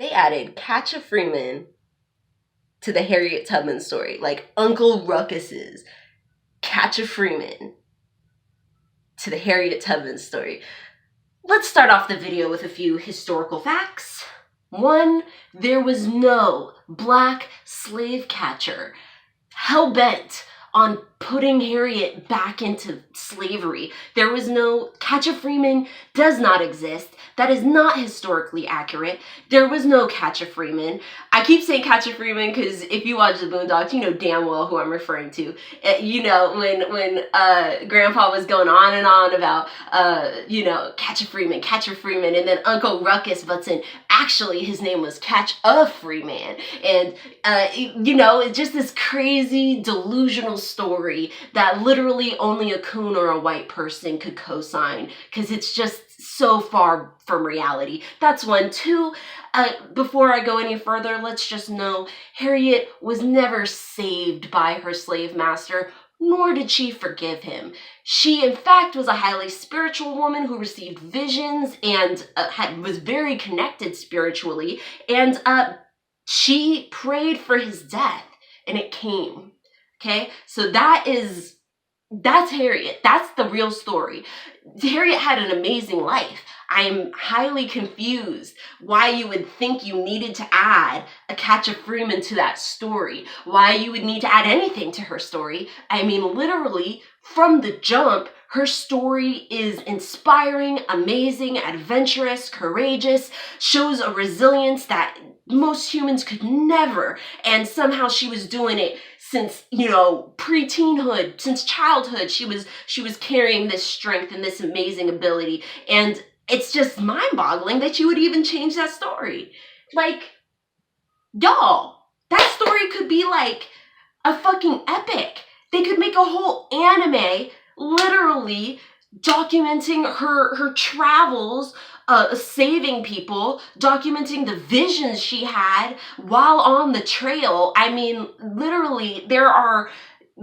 They added Catcha Freeman to the Harriet Tubman story, like Uncle Ruckus's Catcha Freeman to the Harriet Tubman story. Let's start off the video with a few historical facts. 1, there was no black slave catcher hell-bent on putting Harriet back into slavery. There was no, Catcha Freeman does not exist. That is not historically accurate. There was no Catcha Freeman. I keep saying Catcha Freeman because if you watch the Boondocks, you know damn well who I'm referring to. You know, when Grandpa was going on and on about, Catcha Freeman, and then Uncle Ruckus butts in, actually his name was Catcha Freeman. And, it's just this crazy, delusional story that literally only a coon or a white person could co-sign because it's just so far from reality. That's 1. 2, before I go any further, let's just know Harriet was never saved by her slave master, nor did she forgive him. She, in fact, was a highly spiritual woman who received visions and was very connected spiritually, and she prayed for his death, and it came. Okay, so that's Harriet. That's the real story. Harriet had an amazing life. I'm highly confused why you would think you needed to add a Catcha Freeman to that story. Why you would need to add anything to her story. I mean, literally, from the jump, her story is inspiring, amazing, adventurous, courageous, shows a resilience that most humans could never. And somehow she was doing it since, pre-teenhood, since childhood. She was carrying this strength and this amazing ability. And it's just mind-boggling that you would even change that story. Like, y'all, that story could be like a fucking epic. They could make a whole anime literally documenting her travels, saving people, documenting the visions she had while on the trail. I mean, literally, there are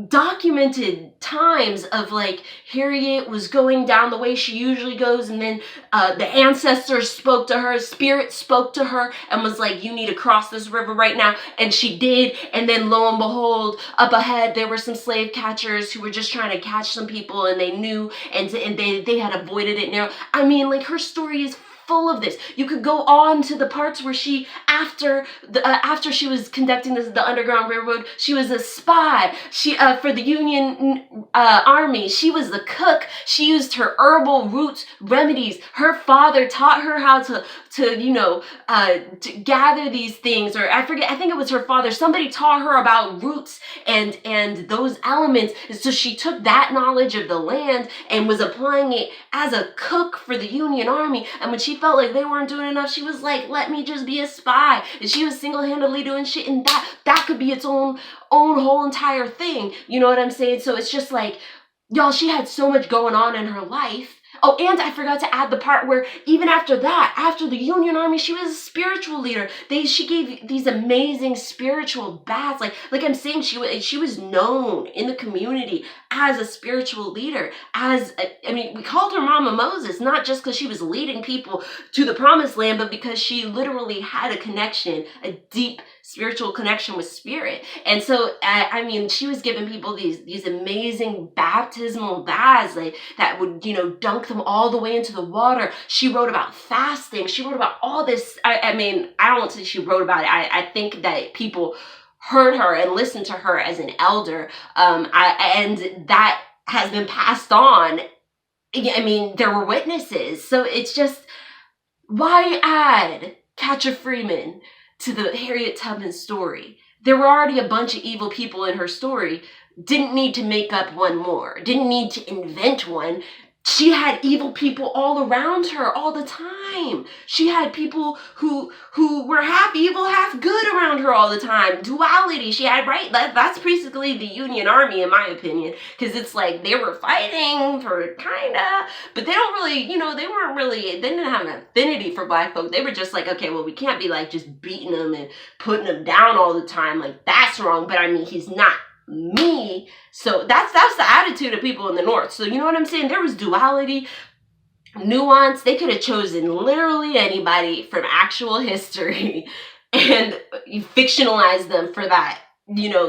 documented times of like Harriet was going down the way she usually goes, and then the ancestors spoke to her, spirit spoke to her and was like, you need to cross this river right now, and she did. And then lo and behold, up ahead there were some slave catchers who were just trying to catch some people, and they knew, and they had avoided it now. I mean, like, her story is full of this. You could go on to the parts where she, after she was conducting the Underground Railroad, she was a spy. She for the Union Army. She was the cook. She used her herbal roots remedies. Her father taught her how to gather these things, or I forget. I think it was her father. Somebody taught her about roots and those elements. So she took that knowledge of the land and was applying it as a cook for the Union Army. And when she felt like they weren't doing enough, she was like, let me just be a spy. And she was single-handedly doing shit, and that could be its own whole entire thing. You know what I'm saying? So it's just like, y'all, she had so much going on in her life. Oh, and I forgot to add the part where even after that, after the Union Army, she was a spiritual leader. She gave these amazing spiritual baths. Like I'm saying, she was known in the community as a spiritual leader. We called her Mama Moses, not just because she was leading people to the promised land, but because she literally had a connection, a deep spiritual connection with spirit. And so, she was giving people these amazing baptismal baths that would, dunk them all the way into the water. She wrote about fasting. She wrote about all this. I don't say she wrote about it. I think that people heard her and listened to her as an elder. And that has been passed on. There were witnesses. So it's just, why add Catcha Freeman to the Harriet Tubman story? There were already a bunch of evil people in her story. Didn't need to make up one more. Didn't need to invent one. She had evil people all around her all the time. She had people who were half evil, half good around her all the time. Duality. She had, right? That's basically the Union Army, in my opinion, because it's like they were fighting for kinda, but they don't really, they didn't have an affinity for black folk. They were just like, okay, well, we can't be like just beating them and putting them down all the time. Like, that's wrong. But he's not me. So that's the attitude of people in the North. So you know what I'm saying? There was duality. nuance. They could have chosen literally anybody from actual history and fictionalized them for that,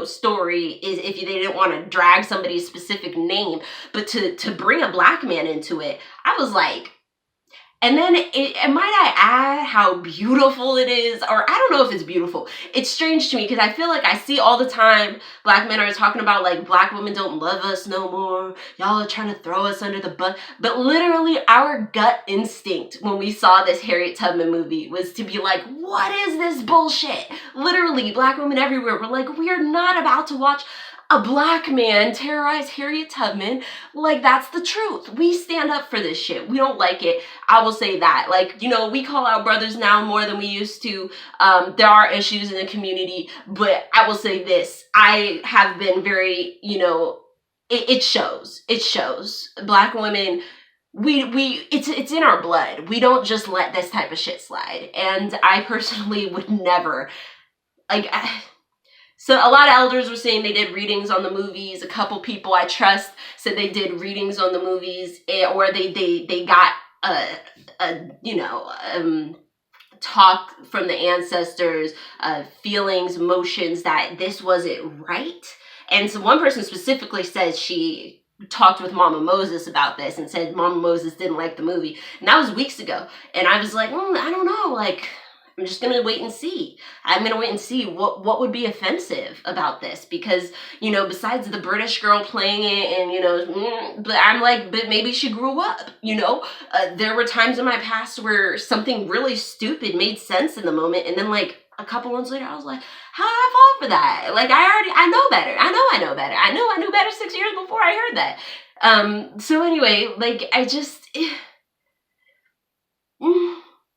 story, is if they didn't want to drag somebody's specific name. But to bring a black man into it, I was like, and then, and might I add how beautiful it is, or I don't know if it's beautiful. It's strange to me because I feel like I see all the time black men are talking about like black women don't love us no more. Y'all are trying to throw us under the bus. But literally our gut instinct when we saw this Harriet Tubman movie was to be like, what is this bullshit? Literally, black women everywhere were like, we are not about to watch a black man terrorize Harriet Tubman. Like, that's the truth. We stand up for this shit. We don't like it. I will say that. Like, we call out brothers now more than we used to. There are issues in the community, but I will say this. I have been very, it shows. It shows. Black women, it's in our blood. We don't just let this type of shit slide. And I personally would never, so a lot of elders were saying they did readings on the movies. A couple people I trust said they did readings on the movies, or they got talk from the ancestors, feelings, emotions that this wasn't right. And so one person specifically said she talked with Mama Moses about this and said Mama Moses didn't like the movie. And that was weeks ago. And I was like, I don't know, I'm just going to wait and see. I'm going to wait and see what would be offensive about this, because, besides the British girl playing it and, but I'm like, but maybe she grew up, there were times in my past where something really stupid made sense in the moment. And then a couple months later, I was like, how did I fall for that? I know better. I know better. I knew better 6 years before I heard that. So anyway,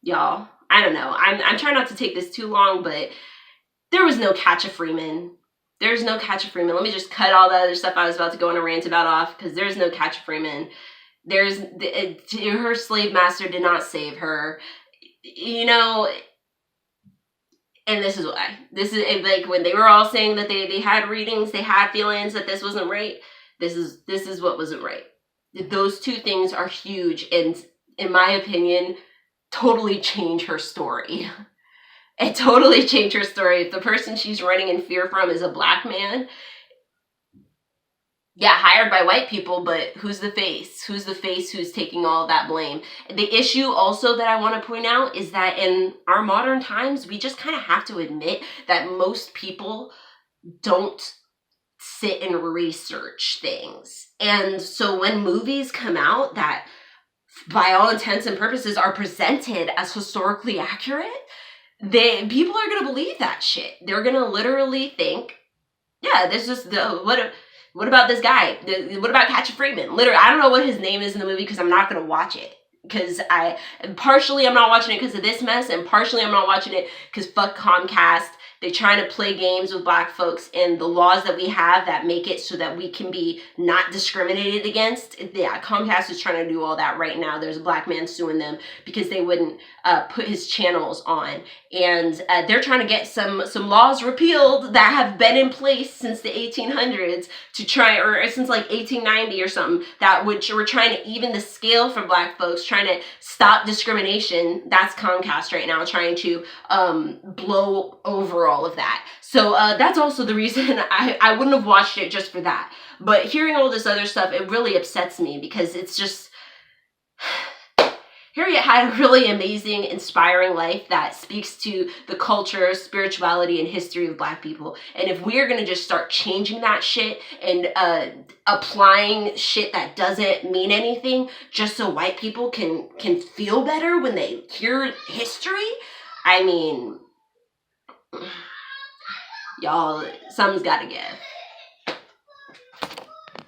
y'all, I don't know. I'm trying not to take this too long, but there was no Catcha Freeman. There's no Catcha Freeman. Let me just cut all the other stuff I was about to go on a rant about off, because there's no Catcha Freeman. Her slave master did not save her. And this is why. This is when they were all saying that they had readings, they had feelings that this wasn't right. This is what wasn't right. Those two things are huge, and in my opinion, totally change her story. It totally changed her story. If the person she's running in fear from is a black man, hired by white people, but who's the face? Who's the face who's taking all of that blame? The issue also that I want to point out is that in our modern times, we just kind of have to admit that most people don't sit and research things. And so when movies come out that by all intents and purposes are presented as historically accurate, people are going to believe that shit. They're going to literally think, this is what about this guy? What about Catcha Freeman? Literally, I don't know what his name is in the movie because I'm not going to watch it. Because partially I'm not watching it because of this mess, and partially I'm not watching it because fuck Comcast. They're trying to play games with black folks, and the laws that we have that make it so that we can be not discriminated against. Comcast is trying to do all that right now. There's a black man suing them because they wouldn't put his channels on. And they're trying to get some laws repealed that have been in place since the 1800s or since 1890 or something, which we're trying to even the scale for black folks, trying to stop discrimination. That's Comcast right now, trying to blow over all of that. So that's also the reason I wouldn't have watched it just for that. But hearing all this other stuff, it really upsets me because it's just... Harriet had a really amazing, inspiring life that speaks to the culture, spirituality, and history of black people. And if we're going to just start changing that shit and applying shit that doesn't mean anything just so white people can feel better when they hear history, I mean, y'all, something's got to give.